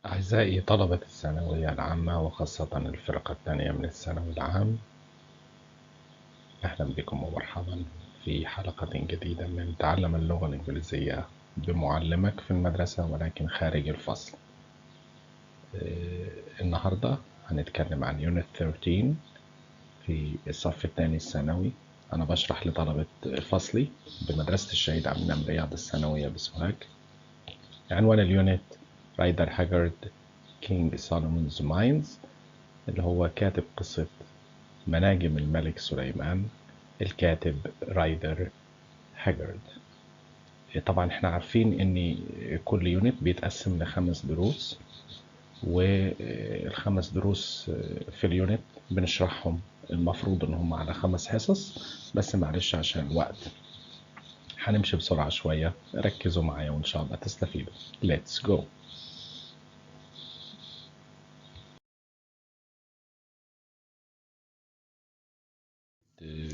أعزائي طلبة الثانوية العامة وخاصة الفرقة الثانية من الثانوي العام، أهلا بكم ومرحبا في حلقة جديدة من تعلم اللغة الإنجليزية بمعلمك في المدرسة ولكن خارج الفصل. النهاردة هنتكلم عن يونت 13 في الصف الثاني الثانوي. أنا بشرح لطلبة فصلي بمدرسة الشهيد عبد المنعم رياض الثانوية بسوهاج. عنوان اليونت رايدر هاجارد كينج سولومونز ماينز، اللي هو كاتب قصة مناجم الملك سليمان، الكاتب رايدر هاجارد. طبعا احنا عارفين ان كل يونت بيتقسم ل5 دروس، والخمس دروس في اليونت بنشرحهم المفروض ان هم على 5 حصص، بس معلش عشان الوقت هنمشي بسرعة شوية. ركزوا معايا وان شاء الله تستفيدوا. Let's go.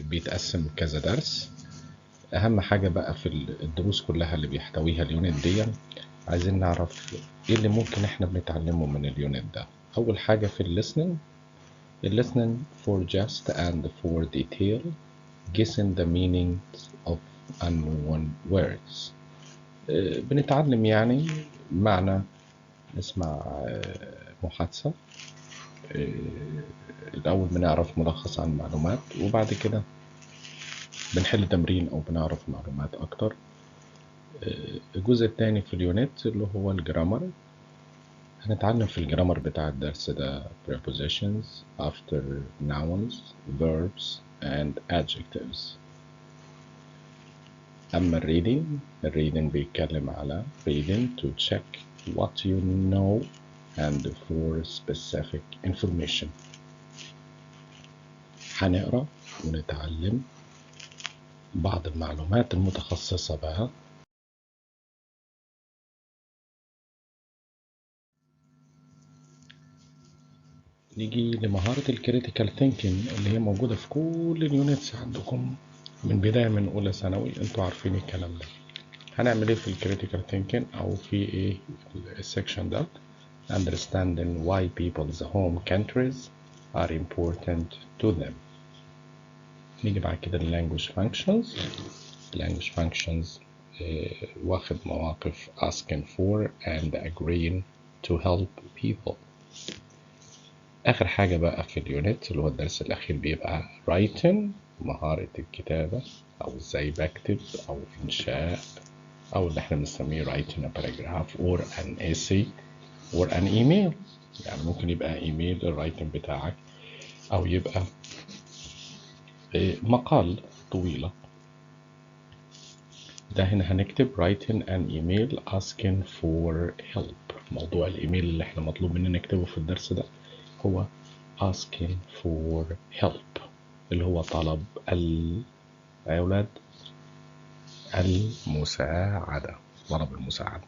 بيتقسم كذا درس. اهم حاجة بقى في الدروس كلها اللي بيحتويها اليونت دي، عايزين نعرف ايه اللي ممكن احنا بنتعلمه من اليونت ده. اول حاجة في الليسننج for just and for detail guessing the meanings of unknown words. بنتعلم يعني معنى، نسمع محادثة. الأول بنعرف ملخص عن المعلومات، وبعد كده بنحل تمرين أو بنعرف معلومات أكتر. الجزء الثاني في اليونت اللي هو الجرامر. هنتعلم في الجرامر بتاع الدرس ده prepositions after nouns, verbs and adjectives. أما الريدنج بيتكلم على reading to check what you know and for specific information. هنقرأ ونتعلم بعض المعلومات المتخصصة بها. نيجي لمهارة الكريتيكال ثينكينج اللي هي موجودة في كل اليونتس عندكم من بداية من أولى ثانوي، انتوا عارفين الكلام ده. هنعمل ايه في الكريتيكال ثينكينج او في ايه السكشن ده؟ understanding why people's home countries are important to them. نيجي بعد كده language functions. language functions واخد مواقف asking for and agreeing to help people. آخر حاجة بقى في اليونت اللي هو الدرس الأخير بيبقى writing، مهارة الكتابة أو إزاي بكتب أو إنشاء، أو اللي إحنا بنسميه writing a paragraph or an essay or an email. يعني ممكن يبقى إيميل الرايتنج بتاعك، أو يبقى مقال طويلة. ده هنا هنكتب writing an email asking for help. موضوع الإيميل اللي إحنا مطلوب مننا نكتبه في الدرس ده هو asking for help، اللي هو طلب يا أولاد المساعدة، طلب المساعدة.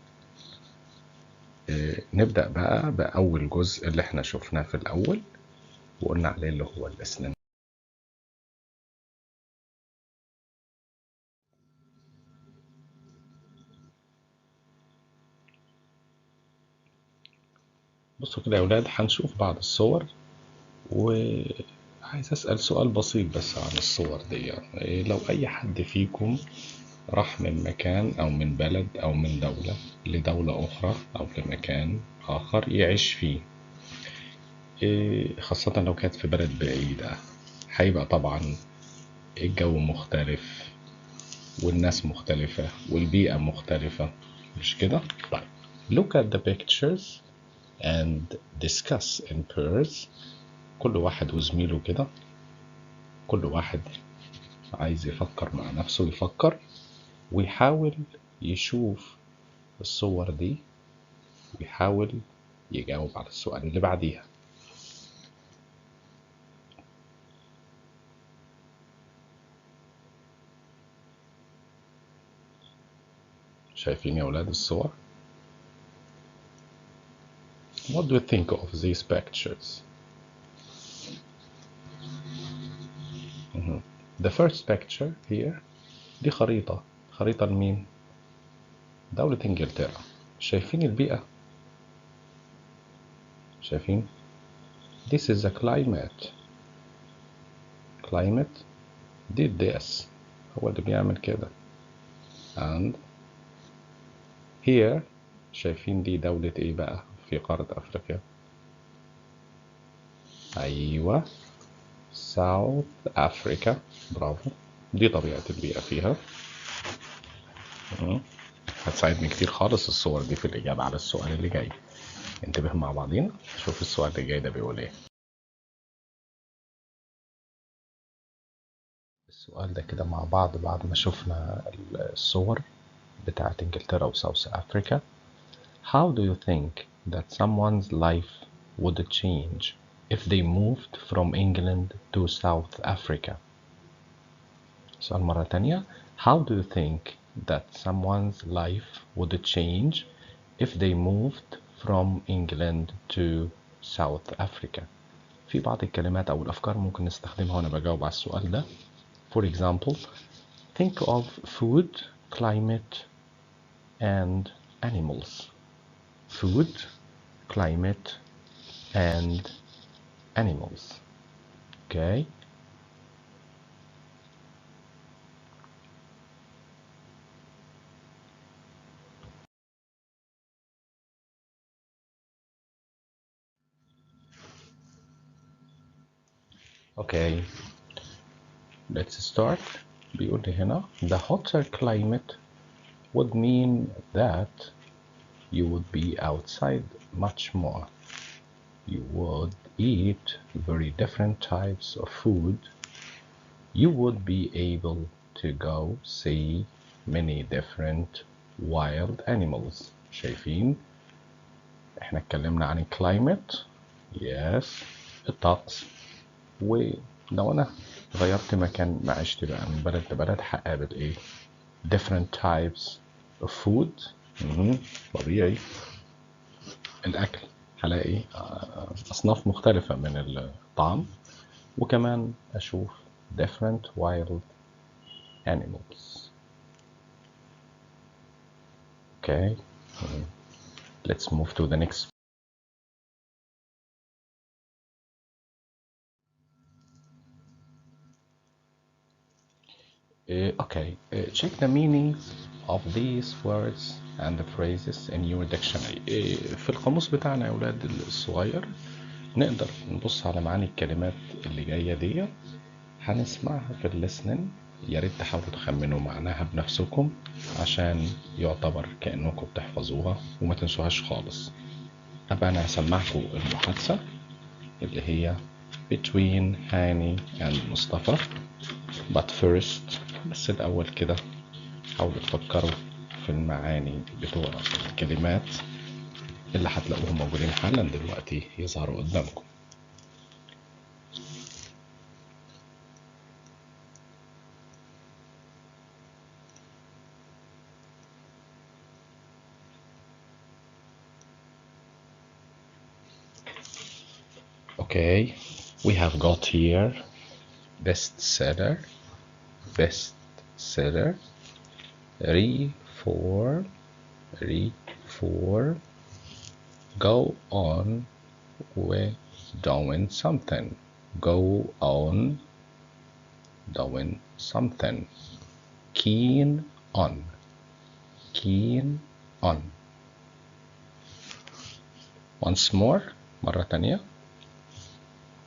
نبدأ بقى بأول جزء اللي احنا شفناه في الأول وقلنا عليه اللي هو الأسنان. بصوا كده يا أولاد، هنشوف بعض الصور، وعايز أسأل سؤال بسيط بس عن الصور دي. لو أي حد فيكم راح من مكان أو من بلد أو من دولة لدولة أخرى أو لمكان آخر يعيش فيه، خاصة لو كانت في بلد بعيدة، هيبقى طبعا الجو مختلف والناس مختلفة والبيئة مختلفة، مش كده؟ طيب look at the pictures and discuss in pairs. كل واحد وزميله كده، كل واحد عايز يفكر مع نفسه، يفكر ويحاول يشوف الصور دي ويحاول يجاوب على السؤال اللي بعديها. شايفين يا أولاد الصور؟ What do you think of these pictures? The first picture here، دي خريطة لمين؟ دولة إنجلترا. شايفين البيئة؟ شايفين؟ This is a climate. Climate did this. هو اللي بيعمل كده. And here شايفين دي دولة ايه بقى في قارة افريقيا؟ ايوه South Africa. برافو. دي طبيعة البيئة فيها. هتساعدني كتير خالص الصور دي في الإجابة على السؤال اللي جاي. انتبه مع بعضين، شوف السؤال اللي جاي ده بيقول ايه. السؤال ده كده مع بعض بعد ما شفنا الصور بتاعت انجلترا وساوث افريكا. How do you think that someone's life would change if they moved from England to South Africa? سؤال مرة تانية. How do you think that someone's life would change if they moved from England to South Africa? في بعض الكلمات أو الأفكار ممكن نستخدمها وأنا بجاوب على السؤال ده. For example, think of food, climate, and animals. Food, climate, and animals. Okay? Okay. Let's start. بيقول لي هنا the hotter climate would mean that you would be outside much more. You would eat very different types of food. You would be able to go see many different wild animals. شايفين؟ احنا اتكلمنا عن climate. Yes. الطقس. ولو انا غيرت مكان معيشتي بقى من بلد لبلد هقابل ايه؟ different types of food. طبيعي. الأكل هلاقي أصناف مختلفة من الطعام، وكمان أشوف different wild animals. Okay, let's move to the next. Okay, check the meanings of these words and the phrases in your dictionary. في القاموس بتاعنا يا أولاد الصغير نقدر نبص على معاني الكلمات اللي جاية دي، هنسمعها في الليسنن. يا ريت تحاولوا تخمنوا معناها بنفسكم عشان يعتبر كأنكم بتحفظوها وما تنسوهاش خالص. أبقى أنا هسمعكم المحادثة اللي هي between هاني and مصطفى. but first بس الأول كده حاولوا تفكروا في المعاني بتوع الكلمات اللي هتلاقوهم موجودين حالا دلوقتي يظهروا قدامكم. Okay, we have got here bestseller, reform, go on with doing something, go on doing something, keen on. Once more, مرة تانية.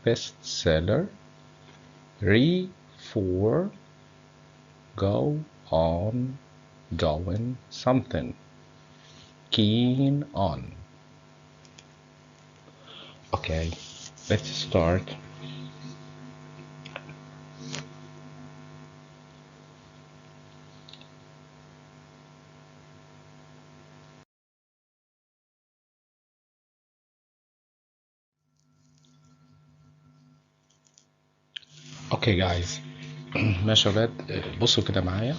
bestseller, reform, go on doing something, keen on. Okay, let's start. Okay guys, ماشي يا ولاد، بصوا كده معايا.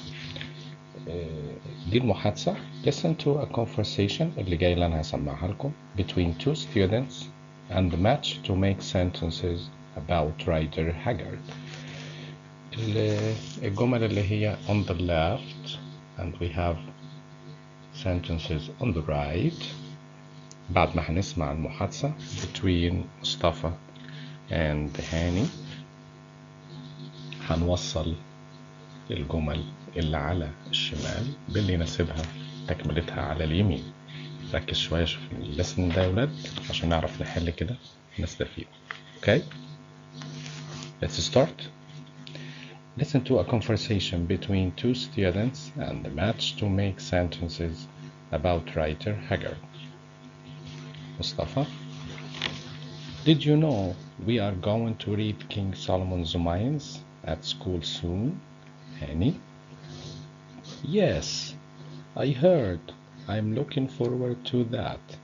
دي المحادثة. Listen to a conversation اللي جاي اللي أنا هسمعها لكم between two students and match to make sentences about writer Haggard. الجمل اللي هي on the left and we have sentences on the right. بعد ما هنسمع المحادثة between مصطفى and هاني هنوصل الجمل اللي على الشمال باللي يناسبها تكملتها على اليمين. ركز شوية شوف الليسن ده يا ولاد عشان نعرف نحل كده نستفيد. Okay? Let's start. Listen to a conversation between two students and match to make sentences about writer Haggard. Mustafa, did you know we are going to read King Solomon's Mines at school soon? Hani? Yes, I heard. I'm looking forward to that.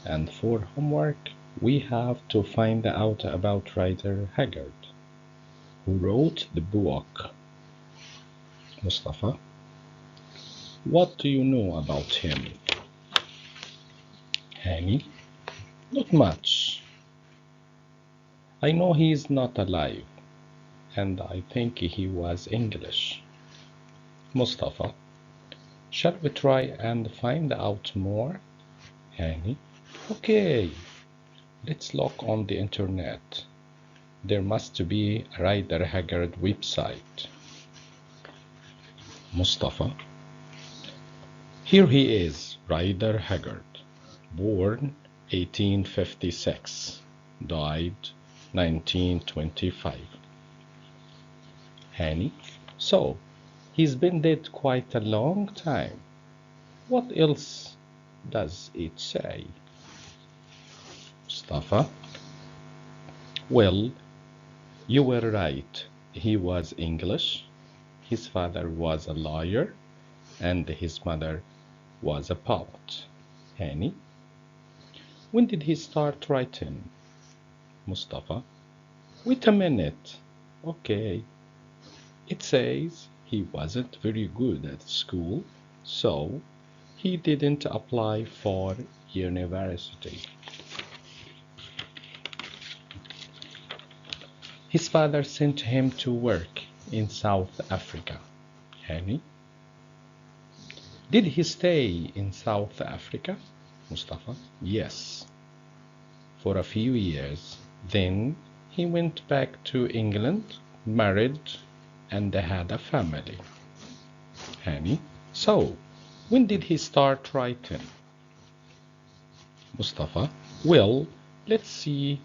And for homework, we have to find out about writer Haggard, who wrote the book. Mustafa, what do you know about him? Hani, not much. I know he is not alive, and I think he was English. Mustafa, shall we try and find out more? Hani, okay. Let's look on the internet. There must be a Rider Haggard website. Mustafa, here he is, Rider Haggard, born 1856, died 1925. Hani, so he's been dead quite a long time. What else does it say? Mustafa, well, you were right. He was English. His father was a lawyer, and his mother was a poet. Hani, when did he start writing? Mustafa, wait a minute. Okay. It says he wasn't very good at school, so he didn't apply for university. His father sent him to work in South Africa. Hani, did he stay in South Africa? Mustafa, yes, for a few years. Then he went back to England, married, and had a family. Hani, so when did he start writing? Mustafa, well, let's see.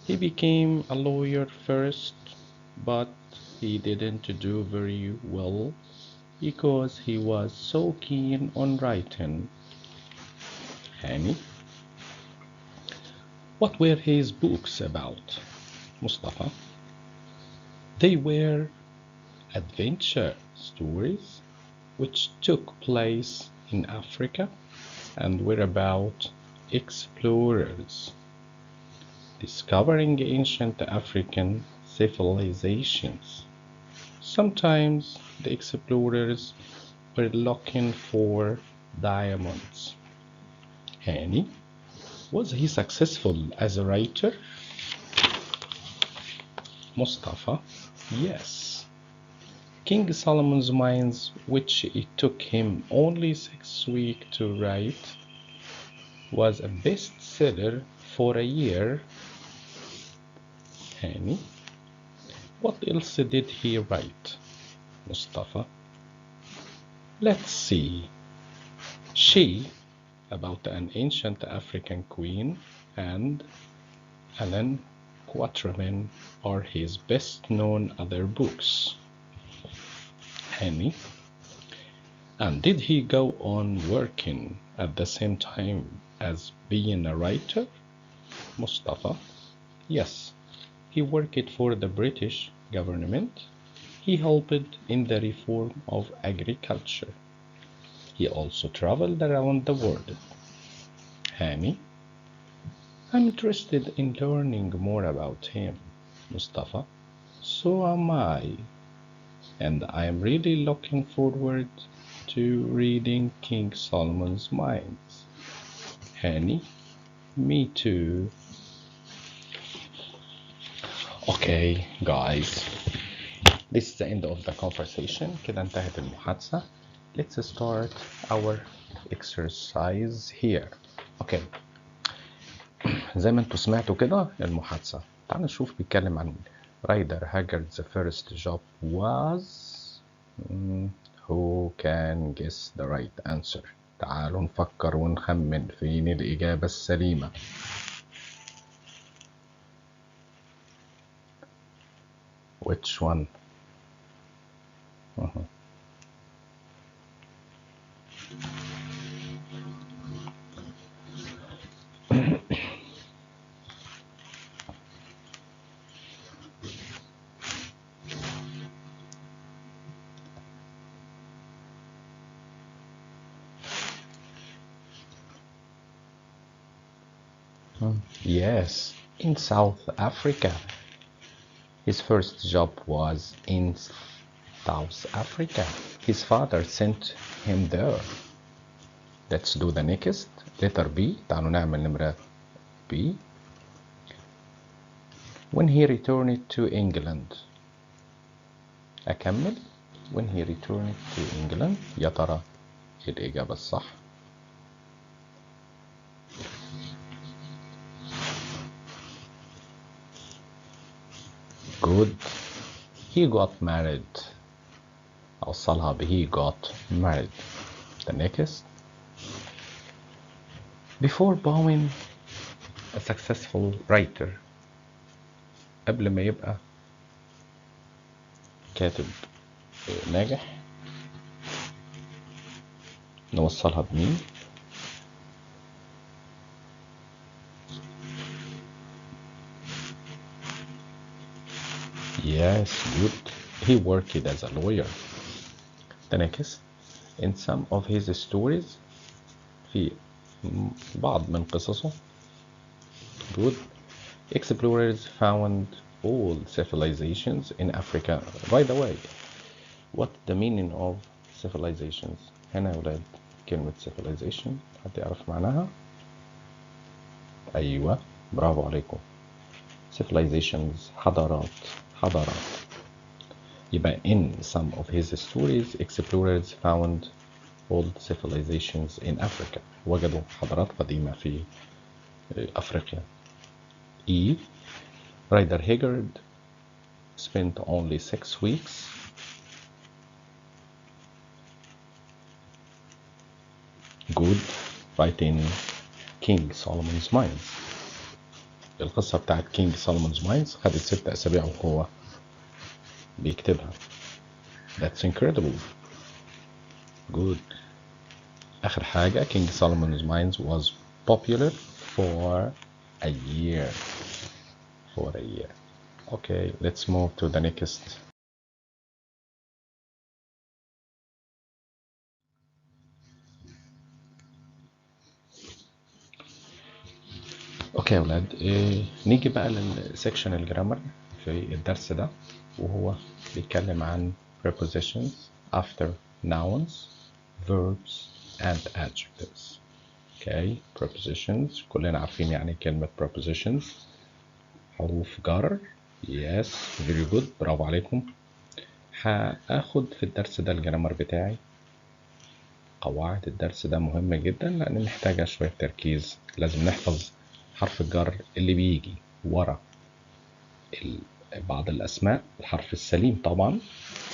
He became a lawyer first, but he didn't do very well because he was so keen on writing. Hani, what were his books about? Mustafa, they were adventure stories which took place in Africa and were about explorers discovering ancient African civilizations. Sometimes the explorers were looking for diamonds. Hani, was he successful as a writer? Mustafa, yes. King Solomon's Mines, which it took him only 6 weeks to write, was a bestseller for a year. Hani, what else did he write? Mustafa, let's see. She, about an ancient African queen, and Alan Quatermain are his best-known other books. Hani, and did he go on working at the same time as being a writer? Mustafa, yes, he worked for the British government. He helped in the reform of agriculture. He also traveled around the world. Hani, I'm interested in learning more about him. Mustafa, so am I. And I am really looking forward to reading King Solomon's Mines. Hani, me too. Okay, guys. This is the end of the conversation. كده انتهت المحادثة. Let's start our exercise here. اوكي، زي ما انتوا سمعتوا كده المحادثة. تعالوا نشوف بيتكلم عن رايدر هاجرد's first job was who can guess the right answer. تعالوا نفكر ونخمن فين الإجابة السليمة. which one؟ Yes, in South Africa. His first job was in South Africa. His father sent him there. Let's do the next. Letter B. تعالوا نعمل نمرة B. When he returned to England. أكمل. When he returned to England. يا ترى الإجابة الصح؟ Good. He got married. أوصلها ب he got married. The next. Before becoming a successful writer. قبل ما يبقى كاتب ناجح نوصلها بمين؟ Yes, good. He worked as a lawyer. The next. In some of his stories. في بعض من قصصه. Good. Explorers found all civilizations in Africa. By the way, what the meaning of civilizations؟ هنا يا ولاد كلمة civilization حد يعرف معناها؟ أيوة، برافو عليكم. civilizations حضارات. يبقى in some of his stories explorers found old civilizations in Africa. وجدوا حضارات قديمة في أفريقيا. E. Rider Haggard spent only 6 weeks. Good. Writing King Solomon's Mines. القصة بتاعت King Solomon's Mines خدت 6 أسابيع وهو بيكتبها. That's incredible. Good. آخر حاجة King Solomon's Mines was popular for a year. Okay, let's move to the next. اوكي يا ولاد، نيجي بقى للسكشن الجرامر في الدرس ده، وهو بيتكلم عن prepositions after nouns, verbs and adjectives. اوكي، prepositions كلنا عارفين يعني كلمة prepositions. حروف جر. yes, very good، برافو عليكم. هاخد في الدرس ده الجرامر بتاعي. قواعد الدرس ده مهمة جدا لأن محتاجة شوية تركيز. لازم نحفظ حرف الجر اللي بيجي ورا بعض الأسماء، الحرف السليم طبعا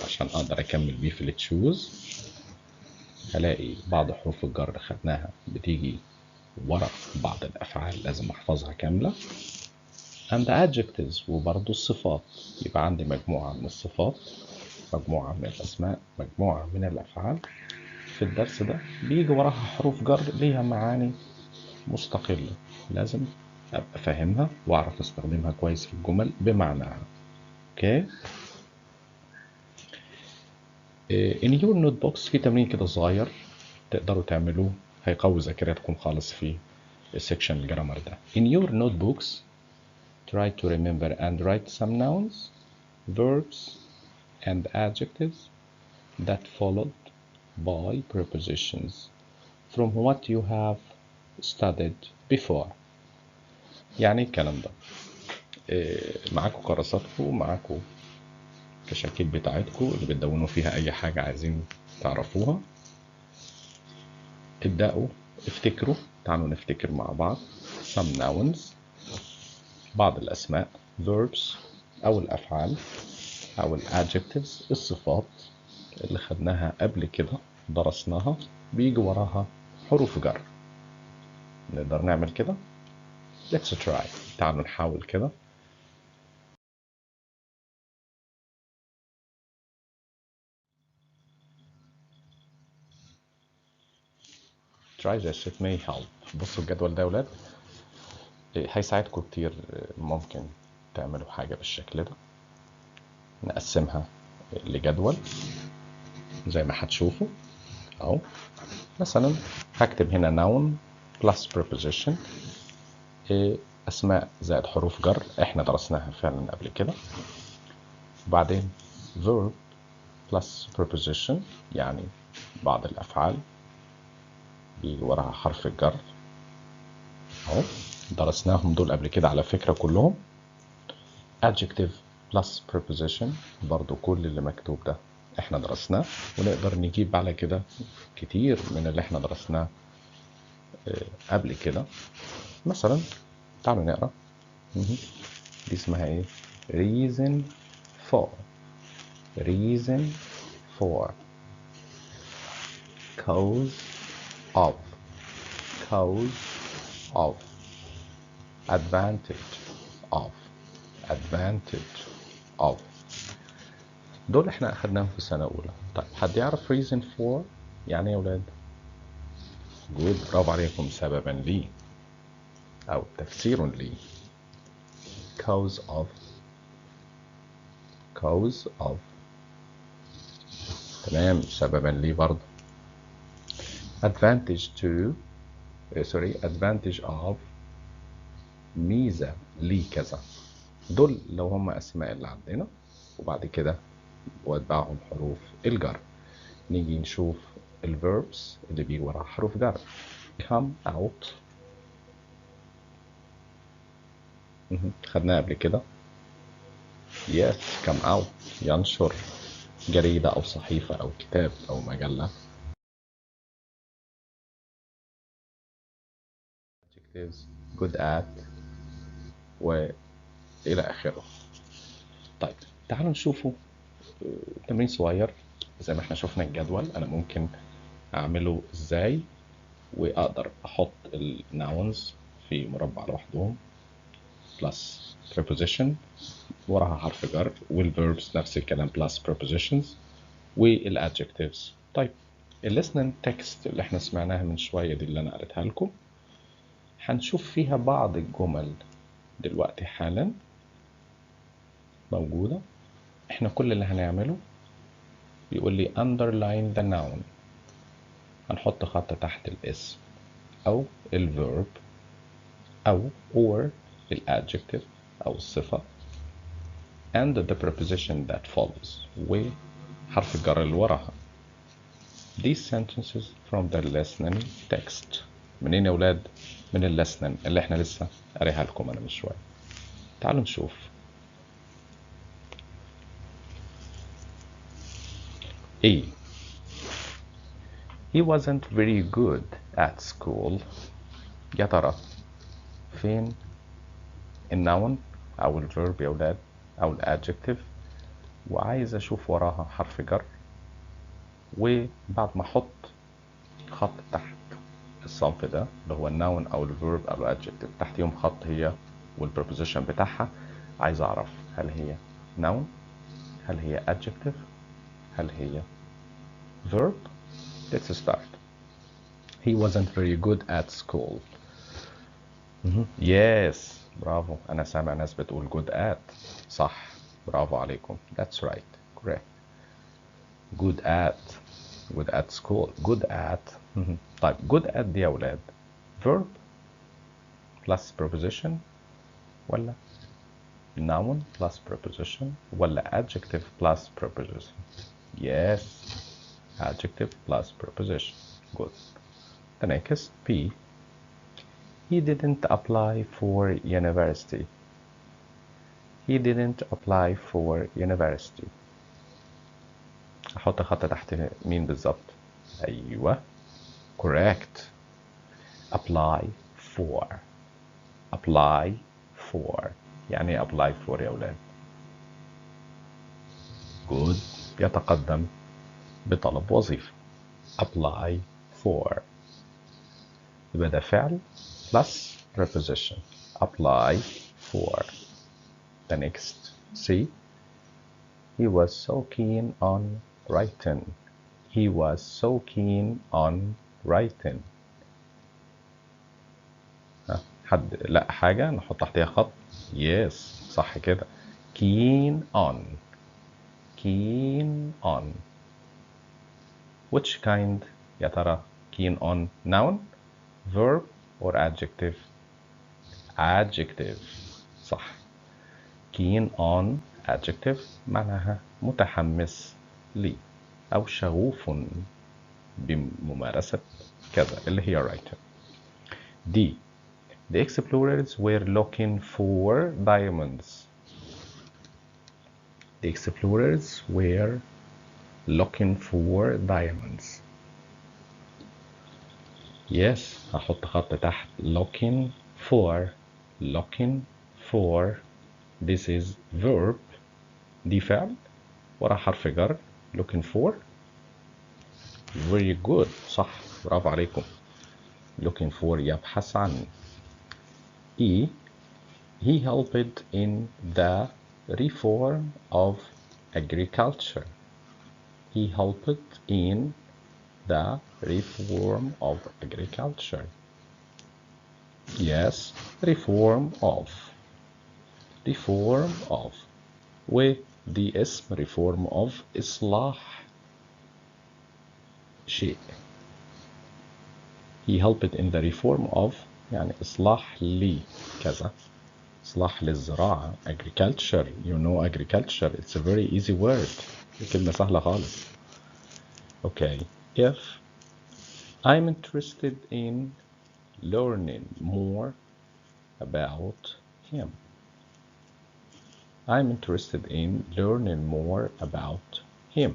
عشان أقدر أكمل بيه في التشوز. هلاقي بعض حروف الجر خدناها بتيجي ورا بعض الأفعال لازم أحفظها كاملة. and adjectives وبرضو الصفات، يبقى عندي مجموعة من الصفات، مجموعة من الأسماء، مجموعة من الأفعال. في الدرس ده بيجي وراها حروف جر ليها معاني مستقلة، لازم أبقى فاهمها وأعرف أستخدمها كويس في الجمل بمعناها. أوكي. in your notebooks في تمرين كده صغير تقدروا تعملوه، هيقوي ذاكرتكم خالص في السكشن الجرامر ده. in your notebooks try to remember and write some nouns, verbs and adjectives that followed by prepositions from what you have studied before. يعني الكلام ده معاكم كراساتكم، معاكم كشاكيل بتاعتكم اللي بتدونوا فيها اي حاجة عايزين تعرفوها. ابدأوا افتكروا، تعالوا نفتكر مع بعض some nouns، بعض الأسماء verbs أو الأفعال أو adjectives الصفات اللي خدناها قبل كده درسناها بيجي وراها حروف جر. نقدر نعمل كده؟ let's try. تعالوا نحاول كده. try this, it may help. بصوا الجدول ده يا ولاد، هيساعدكم كتير. ممكن تعملوا حاجة بالشكل ده، نقسمها لجدول زي ما هتشوفوا اهو. مثلا هكتب هنا noun plus preposition، اسماء زائد حروف جر احنا درسناها فعلا قبل كده. وبعدين verb plus preposition، يعني بعض الافعال بيجي وراها حرف الجر اهو، درسناهم دول قبل كده على فكرة كلهم. adjective plus preposition، برضو كل اللي مكتوب ده احنا درسناه، ونقدر نجيب على كده كتير من اللي احنا درسناه قبل كده. مثلا تعالوا نقرا. دي اسمها ايه؟ reason for، reason for، cause of، cause of، advantage of، advantage of. دول احنا اخدناهم في سنة اولى. طيب حد يعرف reason for يعني ايه يا ولاد؟ جود، برافو عليكم. سببا لي او تفسير لي. cause of، cause of، تمام، سببا لي برضه. advantage to، advantage of، ميزة لي كذا. دول لو هم اسماء اللي عندنا، وبعد كده واتبعهم حروف الجر. نيجي نشوف الverbs اللي بيجي وراها حروف جر. come out، خدناها قبل كده. yes come out، ينشر جريدة أو صحيفة أو كتاب أو مجلة. adjectives good at وإلى آخره. طيب تعالوا نشوفوا تمرين صغير. زي ما احنا شفنا الجدول، أنا ممكن أعمله إزاي، وأقدر أحط الناونز في مربع لوحدهم plus preposition وراها حرف جر، والverbs نفس الكلام plus prepositions، والadjectives. طيب الليسننج تكست اللي احنا سمعناها من شوية دي اللي أنا قريتها لكم، هنشوف فيها بعض الجمل دلوقتي حالا موجودة. احنا كل اللي هنعمله بيقول لي underline the noun، هنحط خط تحت الاسم أو الverb أو or الadjective أو الصفة and the preposition that follows وحرف الجر اللي وراها. These sentences from the listening text. منين يا ولاد؟ من اللسنن اللي احنا لسه قاريها لكم أنا من شوية. تعالوا نشوف. A. He wasn't very good at school. يا ترى فين النون أو الفيرب يا ولاد أو الادجكتيف، وعايز أشوف وراها حرف جر، وبعد ما أحط خط تحت الصنف ده اللي هو النون أو الفيرب أو الادجكتيف تحتيهم خط هي والبريبوزيشن بتاعها، عايز أعرف هل هي noun، هل هي adjective، هل هي verb. Let's start. He wasn't very good at school. Yes، برافو، أنا سامع ناس بتقول good at. صح، برافو عليكم. That's right, correct. good at، good at school، good at. طيب good at دي يا أولاد verb plus preposition ولا noun plus preposition ولا adjective plus preposition؟ Yes, adjective plus preposition. Good. The next B. He didn't apply for university. He didn't apply for university. أحط خط تحت مين بالظبط؟ أيوة correct. apply for. apply for يعني apply for يا أولاد. good يتقدم بطلب وظيفة. apply for يبقى ده فعل plus preposition. apply for. the next see. he was so keen on writing. he was so keen on writing. حد لا حاجة نحط تحتها خط. yes صح كده. keen on. keen on. which kind يا ترى؟ keen on noun verb or adjective؟ adjective صح. keen on adjective معناها متحمس لي أو شغوف بممارسة كذا اللي هي writing. D. The explorers were looking for diamonds. The explorers were looking for diamonds. Yes هحط خط تحت looking for. looking for. This is verb. دي فعل ورا حرف جر. looking for. very good صح برافو عليكم. looking for يبحث عن. E. He helped in the reform of agriculture. He helped in the reform of agriculture. Yes reform of. reform of ودي اسم reform of إصلاح شيء. He helped in the reform of يعني إصلاح لي كذا. إصلاح للزراعة. agriculture you know agriculture it's a very easy word. كلمة سهلة خالص. Okay. if I'm interested in learning more about him. I'm interested in learning more about him.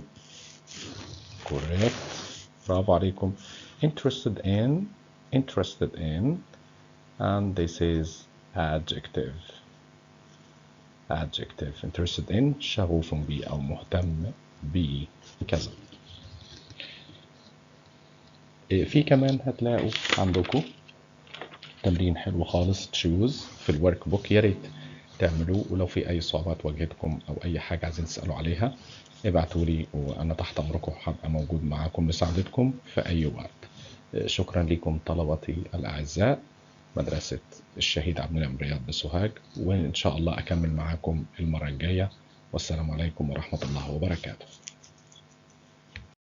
correct برافو عليكم. interested in. interested in and this is adjective. adjective. interested in شغوف بي أو مهتم بي كذا. في كمان هتلاقوا عندكم تمرين حلو خالص تشوز في الورك بوك يا ريت تعملوه. ولو في أي صعوبات واجهتكم أو أي حاجة عايزين تسألوا عليها ابعتوا لي وأنا تحت أمركم هبقى موجود معاكم لساعدتكم في أي وقت. شكرا لكم طلبتي الأعزاء مدرسة الشهيد عبد المنعم رياض بسوهاج وإن شاء الله أكمل معاكم المرة الجاية. والسلام عليكم ورحمة الله وبركاته.